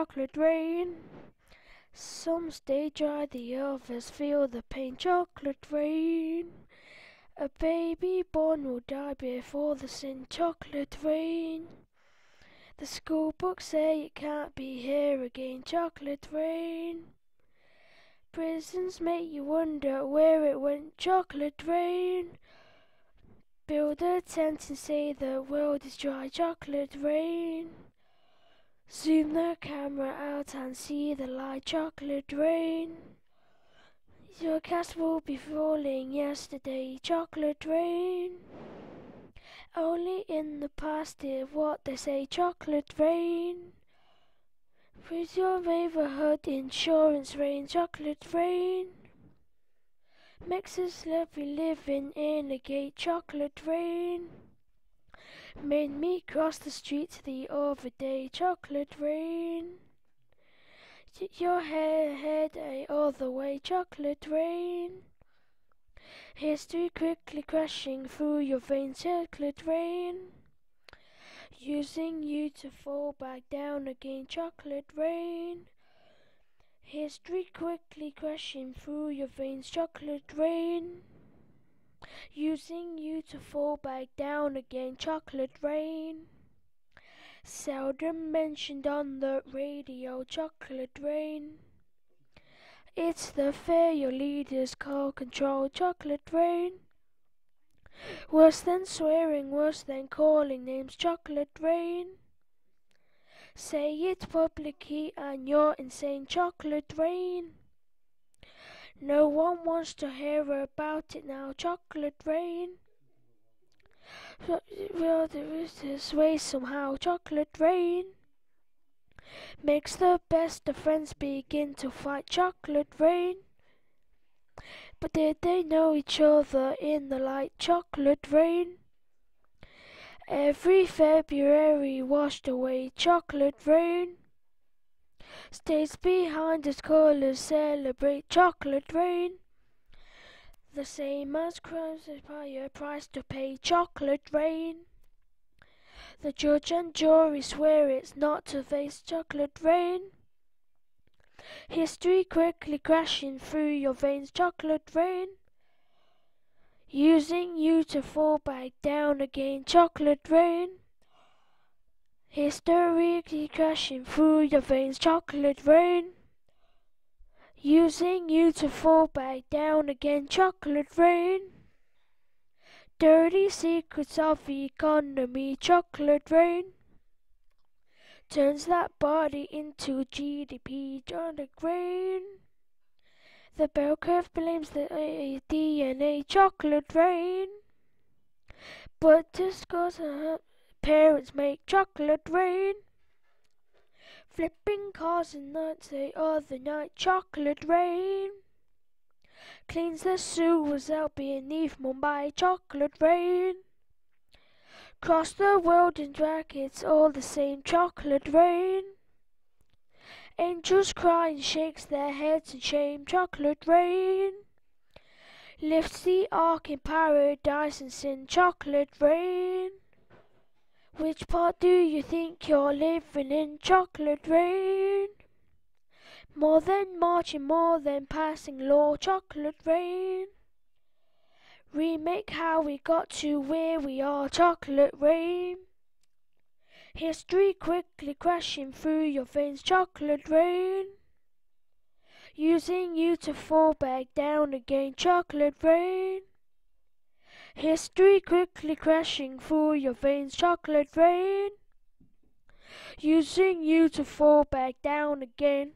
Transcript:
chocolate rain. Some stay dry, the others feel the pain. Chocolate rain. A baby born will die before the sin. Chocolate rain. The school books say it can't be here again. Chocolate rain. Prisons make you wonder where it went. Chocolate rain. Build a tent and say the world is dry. Chocolate rain. Zoom the camera out and see the light. Chocolate rain. Your cast will be falling yesterday. Chocolate rain. Only in the past did what they say. Chocolate rain. With your neighborhood insurance rain. Chocolate rain. Makes us lovely living in a gate. Chocolate rain. Made me cross the street the other day. Chocolate rain. Your head a other way. Chocolate rain. History quickly crashing through your veins. Chocolate rain. Using you to fall back down again. Chocolate rain. History quickly crashing through your veins. Chocolate rain. Using you to fall back down again. Chocolate rain. Seldom mentioned on the radio. Chocolate rain. It's the fear your leaders call control. Chocolate rain. Worse than swearing, worse than calling names. Chocolate rain. Say it publicly and you're insane. Chocolate rain. No one wants to hear about it now. Chocolate rain. Well, there is this way somehow. Chocolate rain. Makes the best of friends begin to fight. Chocolate rain. But did they know each other in the light? Chocolate rain. Every February washed away. Chocolate rain. Stays behind as colours celebrate. Chocolate rain. The same as crimes that pay a price to pay. Chocolate rain. The judge and jury swear it's not to face. Chocolate rain. History quickly crashing through your veins. Chocolate rain. Using you to fall back down again. Chocolate rain. History crashing through your veins. Chocolate rain. Using you to fall back down again. Chocolate rain. Dirty secrets of the economy. Chocolate rain. Turns that body into GDP. Chocolate rain. The bell curve blames the DNA. Chocolate rain. But just cause parents make chocolate rain. Flipping cars and nuts the other night. Chocolate rain. Cleans the sewers out beneath Mumbai. Chocolate rain. Cross the world in drag, it's all the same. Chocolate rain. Angels cry and shakes their heads in shame. Chocolate rain. Lifts the ark in paradise and sin. Chocolate rain. Which part do you think you're living in? Chocolate rain. More than marching, more than passing law. Chocolate rain. Remake how we got to where we are. Chocolate rain. History quickly crashing through your veins. Chocolate rain. Using you to fall back down again. Chocolate rain. History quickly crashing through your veins. Chocolate rain. Using you to fall back down again.